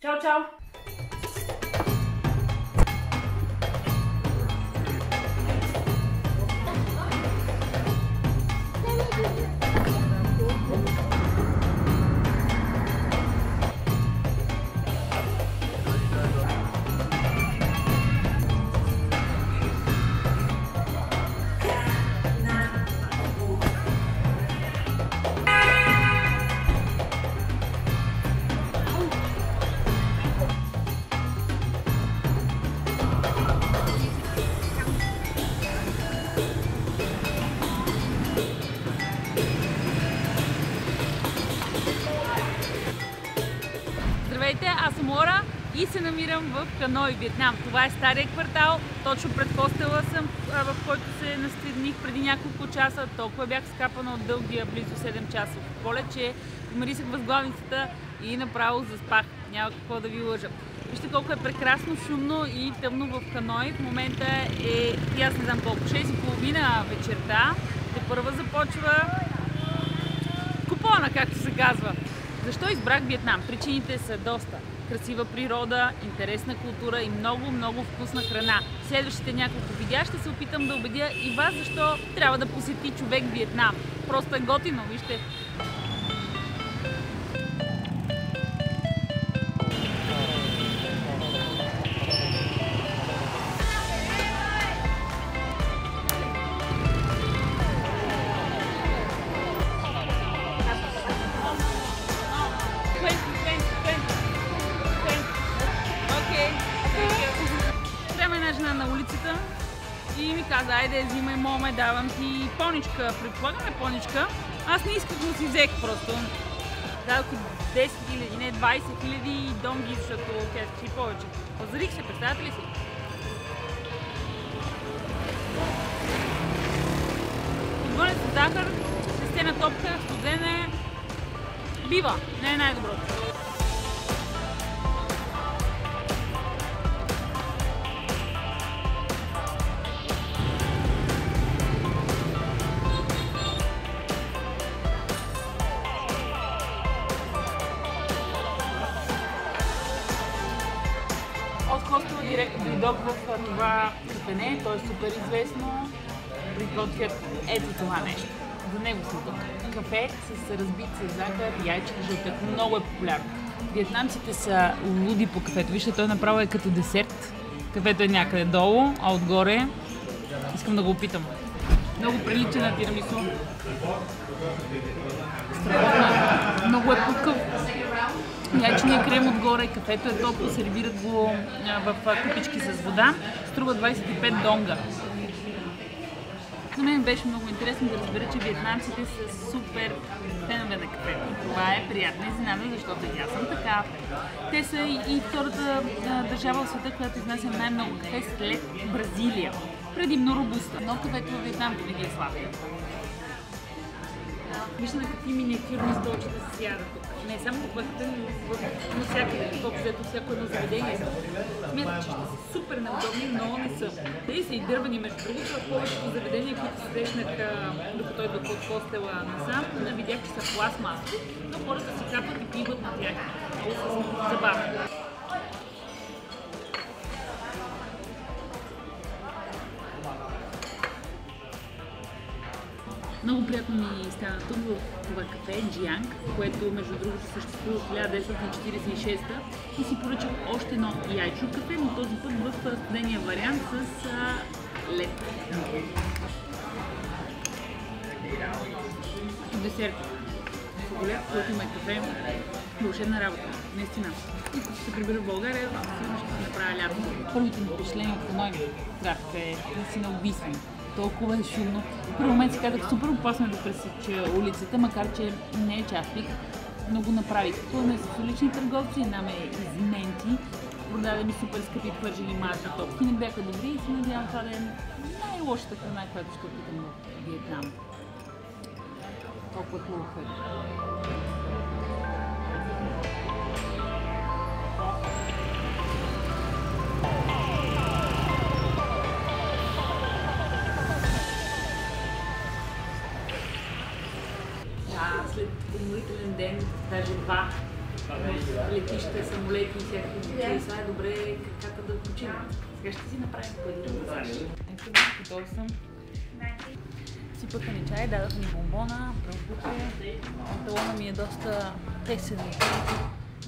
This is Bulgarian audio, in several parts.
Чао, чао! Здравейте, аз съм Лора и се намирам в Ханой, Виетнам. Това е стария квартал, точно пред хостела съм, в който се настидних преди няколко часа. Толкова бях скапана от дългия близо 7 часов полет, че помирисах възглавницата и направо заспах. Няма какво да ви лъжа. Вижте колко е прекрасно, шумно и тъмно в Ханой. В момента е, аз не знам колко, 6:30 вечерта. Тепърва започва купона, както се казва. Защо избрах Виетнам? Причините са доста. Красива природа, интересна култура и много вкусна храна. В следващите няколко видеа ще се опитам да убедя и вас защо трябва да посети човек Виетнам. Просто е готино, вижте. На улицата и ми каза, айде, взимай, моме, давам ти поничка. Предполагаме поничка. Аз не исках, но си взех просто. Дадох 10 000, не 20 000 донги, защото тя си повече. Пазарих се, представяте ли си? Отгоне с захар, тестена топка, студена, бива, не е най-доброто. От хостела директно дойдох в това кафене, то е супер известно. Приготвят ето това нещо. За него съм тук. Кафе с разбит с захар, яйче, жълтък. Много е популярно. Виетнамците са луди по кафето. Вижте, той направо е като десерт. Кафето е някъде долу, а отгоре искам да го опитам. Много прилича на тирамису. Страхотно. Много е пукав. Яйченият крем отгоре, кафето е топло, сервират го в купички с вода. Струва 25 донга. За мен беше много интересно да разбера, че виетнамците са супер фенове на кафето. Това е приятна изненада, защото и аз съм така. Те са и втората държава в света, която изнася най-много кафе след Бразилия. Предимно робуста. Но кафето във Виетнам винаги е сладко. Вижте на какви миниатюрни столчета се сядат тук. Не само в бъдете, но всякъде, защото всяко едно заведение. Смятат, че ще са супер неудобни, но не са. Те са и дървани, между другото, в повечето заведения, които се срещнах, докато идвах от хостела насам, видях, че са пластмасови, но хората си капат и пиват на тях. Много са забавни. Много приятно ми стана тук в това кафе Джианг, което между другото съществува в 1946 и си поръчах още едно яйчо кафе, но този път в студения вариант с лед. Десерт. Голям, който има кафе, вълшебна работа. Наистина. И като се прибера в България, сигурно ще се направя лято. Първите ми впечатления от Ханой, трафика е наистина убийствен. Толкова е шумно. В първи момент си казах, супер опасно да пресича улицата, макар че не е час пик, но го направих. Пълна с улични търговци, една ме изменти, продаде ми супер скъпи пържени мазни топки, не бяха добри и се надявам това да е най-лошата храна, която ще опитам в Виетнам. Толкова хубаво е. След уморителен ден, даже два, летища, самолети и всякакви случаи. Това е добре краката да почина. Сега ще си направим по един масаж. Ето го, готов съм. Сипаха ни чай, дадаха ни бомбона, пръвкуте. Панталона ми е доста тесен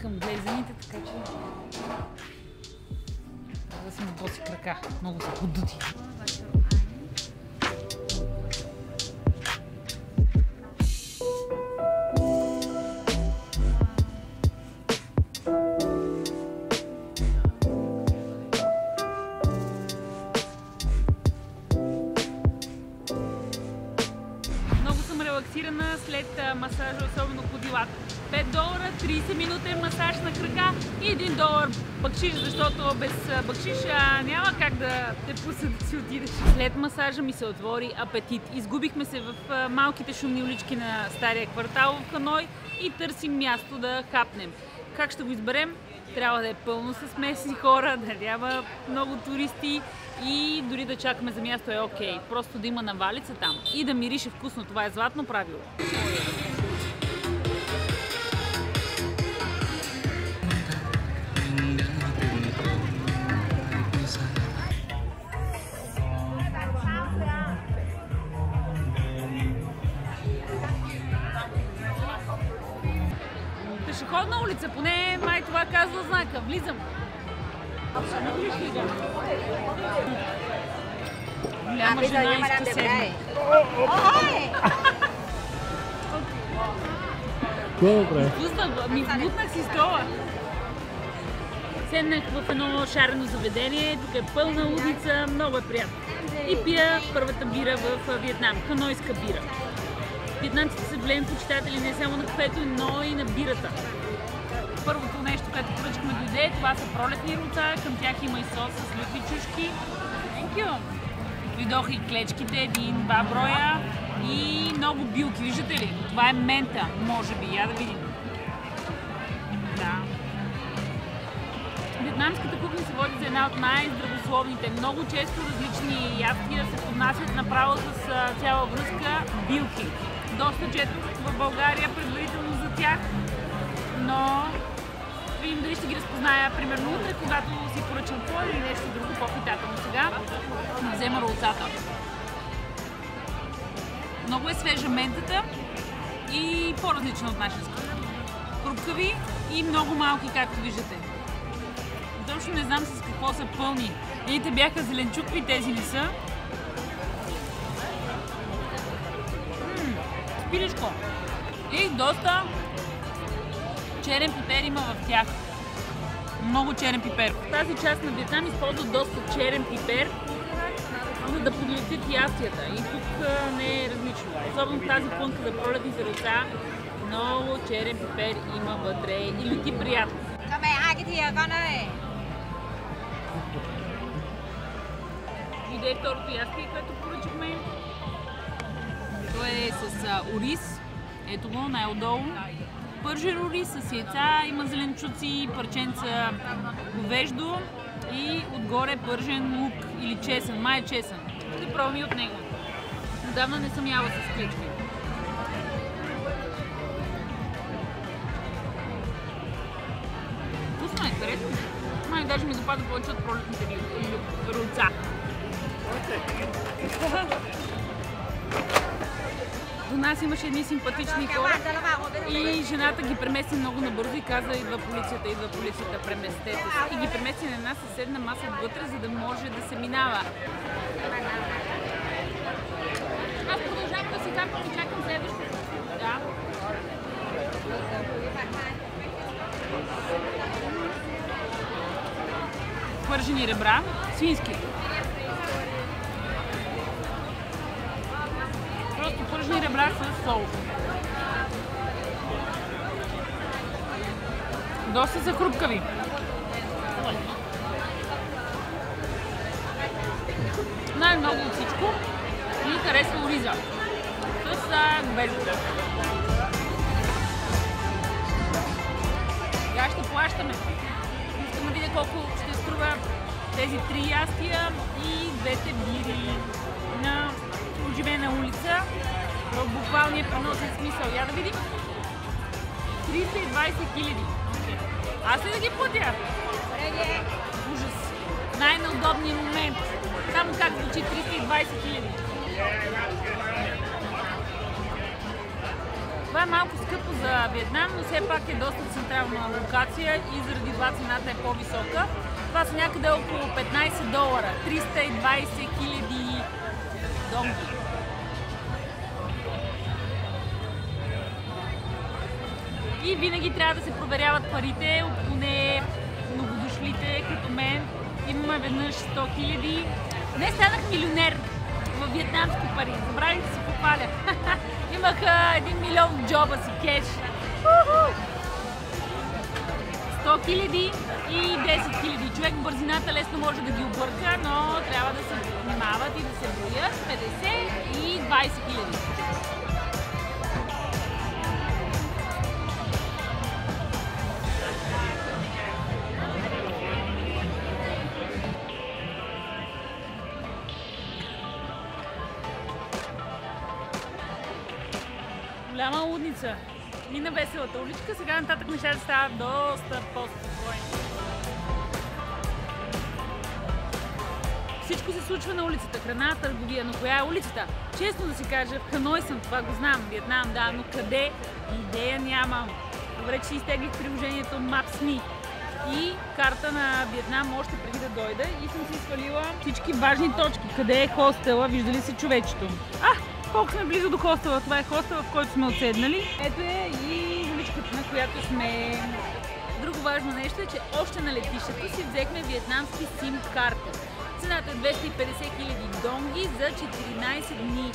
към глезените, така че трябва да си на боси крака. Много са подути. Релаксирана след масажа, особено по дилата. $5, 30 минутен масаж на крака и $1 бакшиш, защото без бакшиш няма как да те пусне да си отидеш. След масажа ми се отвори апетит. Изгубихме се в малките шумни улички на стария квартал в Ханой и търсим място да хапнем. Как ще го изберем? Трябва да е пълно с местни хора, да няма много туристи и дори да чакаме за място е окей. Просто да има навалица там и да мирише вкусно. Това е златно правило. Пешеходна улица, поне май това казва знака. Влизам. Голяма жена иска седна. Бутнах си стола. Седнах в едно шарено заведение, тук е пълна улица, много е приятно. И пия първата бира в Виетнам, ханойска бира. Виетнамците са големи почитатели не само на кафето, но и на бирата. Първото нещо, което поръчахме дойде, това са пролетни руца, към тях има и сос с люти чушки. Thank you! Дойдоха и клечките, 1-2 броя и много билки, виждате ли? Това е мента, може би, я да видим. Да. Виетнамската кухня се води за една от най-здравословните. Много често различни ястия се поднасят направо с цяла връзка билки. Доста четох в България предварително за тях, но видим дали ще ги разпозная примерно утре, когато си поръчам това или нещо друго по-питателно. Сега взема ролцата. Много е свежа ментата и по-различна от нашинската. Хрупкави и много малки, както виждате. Точно не знам с какво са пълни. Едните бяха зеленчукви, тези не са. Спилешко. И доста черен пипер има в тях. Много черен пипер. В тази част на Виетнам използват доста черен пипер, за да подлетят ястията. И тук не е различно. Особено в тази пънка за пролетните ръца. Много черен пипер има вътре и лети приятно. Иде второто ястие, което поръчахме. То е с ориз. Ето го, най-отдолу. Пържен ориз с яйца, има зеленчуци, парченца говеждо и отгоре пържен лук или чесън, май е чесън. Ще пробвам и от него. Отдавна не съм яла с клечки. Вкусно е, харесва ми. Май даже ми допада повече от пролетните рулца. До нас имаше едни симпатични хора и жената ги премести много набързо и каза: идва полицията, преместете се. И ги премести на една съседна маса отвътре, за да може да се минава. Аз продължавам да си капам и чакам следващото. Да. Пържени ребра, свински. Просто пържени ребра с сол. Доста са хрупкави. Най-много от всичко ми харесва ориза с говеждо. Сега ще плащаме. Искам да видя колко ще струва тези 3 ястия и 2 бири на оживена улица в буквалния преносен смисъл. Я да видим. 320 000. Аз ли да ги платя? Ужас. Най-неудобният момент. Само как звучи 320 000. Това е малко скъпо за Виетнам, но все пак е доста централна локация и заради това цената е по-висока. Това са някъде около $15. 320 000 донги. И винаги трябва да се проверяват парите, поне многодошлите, като мен. Имаме веднъж 100 000. Днес станах милионер в виетнамски пари. Забравих да се похваля. Имах 1 милион в джоба си кеш. 100 000 и 10 000. Човек бързината лесно може да ги обърка, но трябва да се внимават и да се броят. 50 и 20 000. Голяма лудница. Мина веселата уличка, сега нататък нещата стават доста по-спокойни. Всичко се случва на улицата. Храна, търговия, но коя е улицата? Честно да си кажа, в Ханой съм, това го знам, Виетнам, да, но къде? Идея нямам. Добре, че си изтеглих приложението Maps.me и карта на Виетнам още преди да дойда и съм си свалила всички важни точки. Къде е хостела? Виждали се човечето? Колко сме близо до хостела. Това е хостела, в който сме отседнали. Ето е и уличката, на която сме. Друго важно нещо е, че още на летището си взехме виетнамски сим карта. Цената е 250 000 донги за 14 дни.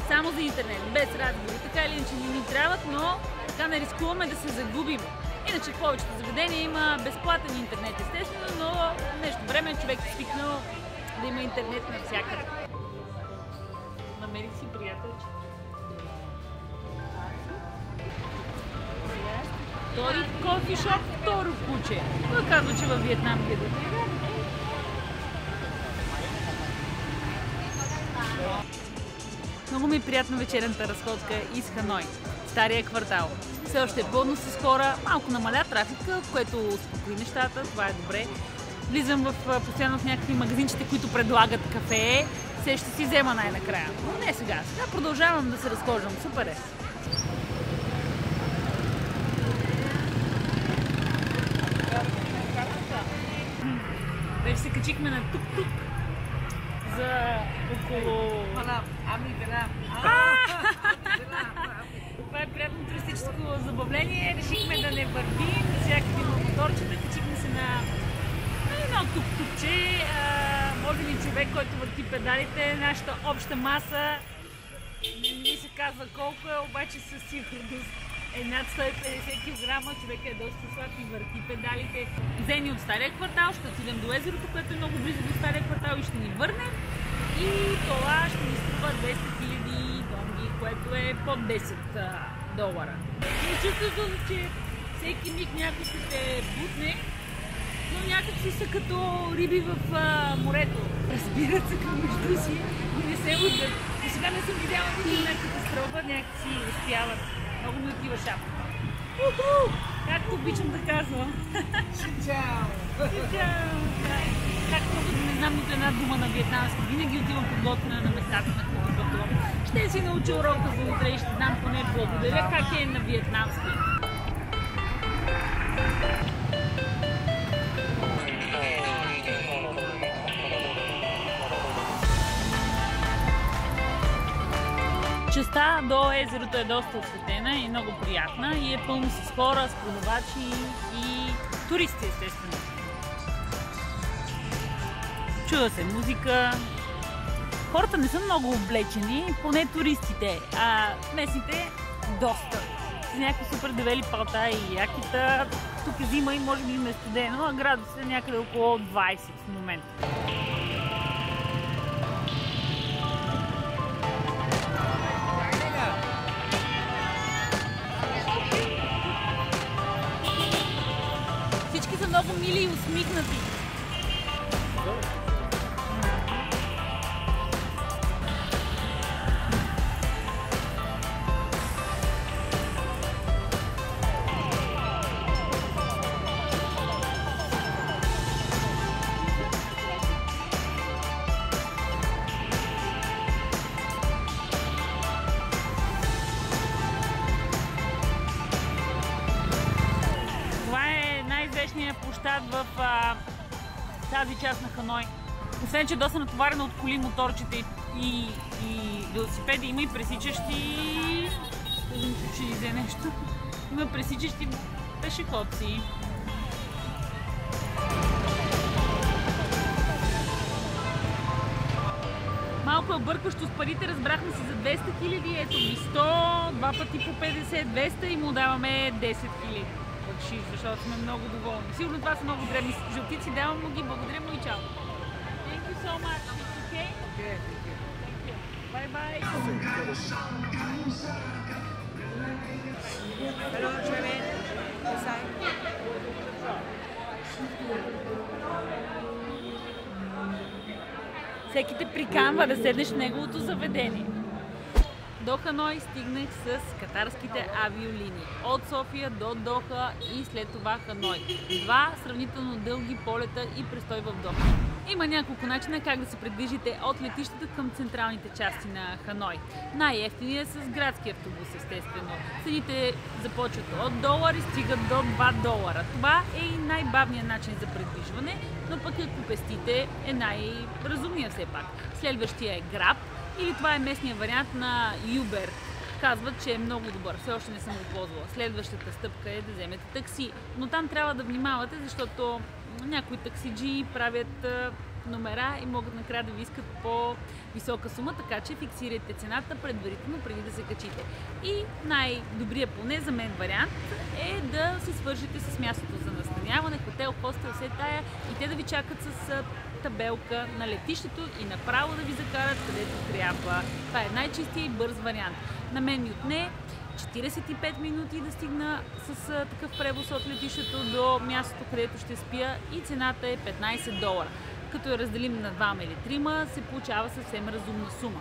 Само за интернет, без разговори. Така или иначе не ни трябват, но така не рискуваме да се загубим. Иначе в повечето заведения има безплатен интернет, естествено, но в днешно време човек е свикнал да има интернет навсякъде. Намерих си приятелче. Втори кофишоп, второ куче. Той казва, че във Виетнам гледат. Много ми е приятна вечерната разходка из Ханой, стария квартал. Все още е пълно с хора, малко намаля трафика, което успокои нещата, това е добре. Влизам постоянно в някакви магазинчета, които предлагат кафе. Ще си взема най-накрая. Но не сега. Сега продължавам да се разхождам. Супер е. Вече се качихме на тук-тук за около... Това е приятно туристическо забавление. Решихме да не вървим всякакви моторчета. Качихме се на едно тук-тукче. Може ли човек, който върти педалите, нашата обща маса не се казва колко е, обаче със сигурност е над 150 кг, човек е доста слаб и върти педалите. Взени от стария квартал, ще отидем до езерото, което е много близо до стария квартал и ще ни върнем. И това ще ни струва 200 000 донги, което е под $10. И чувството, че всеки миг някой ще те бутне, но някакси са като риби в морето. Разбират се към между си и не се удрят. И сега не съм видяла нито една катастрофа, някакси успяват. Много ми отива шапката. Както обичам да казвам. Чао! Както да не знам нито една дума на виетнамски, винаги отивам подготвена на местата, на които пътувам. Ще си науча урока за утре и ще знам поне благодаря как е на виетнамски. Частта до езерото е доста осветена и много приятна и е пълно с хора, с продавачи и туристи, естествено. Чува се музика. Хората не са много облечени, поне туристите, а местните доста. С някакви супер девели палта и якита. Тук е зима и може би им е студено, а градусът е някъде около 20 в момента. Всички са много мили и усмихнати. публичния площад в тази част на Ханой. Освен, че е доста натоварена от коли, моторчета и велосипеди, има и пресичащи... Казвам, че ще взе нещо. Има пресичащи пешеходци. Малко е объркващо с парите, разбрахме си за 200 000, ето ми 100, два пъти по 50, 200 и му даваме 10 000 бакшиш, защото сме много доволни. Сигурно това са много дребни жълтици, давам му ги, благодаря му и чао. Thank you so much, it's okay? Okay, thank you. Thank you. Bye bye. Hello, Jeremy. Inside. Всеки те приканва да седнеш в неговото заведение. До Ханой стигнах с катарските авиолинии. От София до Доха и след това Ханой. Два сравнително дълги полета и престой в Доха. Има няколко начина как да се придвижите от летищата към централните части на Ханой. Най-евтиният е с градски автобус, естествено. Цените започват от $1 и стигат до $2. Това е и най-бавният начин за придвижване, но пък ако пестите е най-разумният все пак. Следващия е Grab, или това е местният вариант на Uber. Казват, че е много добър. Все още не съм го ползвала. Следващата стъпка е да вземете такси. Но там трябва да внимавате, защото някои таксиджи правят номера и могат накрая да ви искат по-висока сума, така че фиксирайте цената предварително преди да се качите. И най-добрият поне за мен вариант е да се свържете с мястото за настаняване, хотел, хостел, все тая и те да ви чакат с табелка на летището и направо да ви закарат където трябва. Това е най-чистия и бърз вариант. На мен ми отне 45 минути да стигна с такъв превоз от летището до мястото, където ще спя и цената е $15. Като я разделим на 2 или 3, се получава съвсем разумна сума.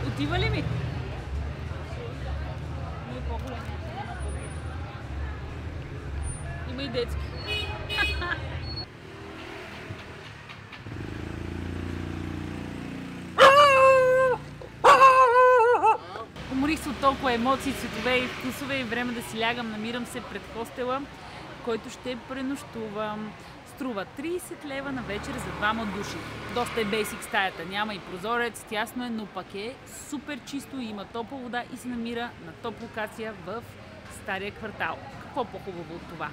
Отива ли ми? Има и детски. Уморих се от толкова емоции, цветове и вкусове и време да си лягам. Намирам се пред хостела, който ще пренощувам. Струва 30 лева на вечер за двама души. Доста е бейсик стаята, няма и прозорец, тясно е, но пък е супер чисто и има топла вода и се намира на топ локация в стария квартал. Какво по-хубаво от това?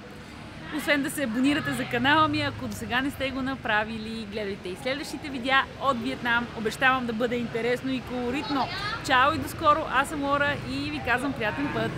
Освен да се абонирате за канала ми, ако до сега не сте го направили, гледайте и следващите видеа от Виетнам. Обещавам да бъде интересно и колоритно. Чао и до скоро, аз съм Лора и ви казвам приятен път!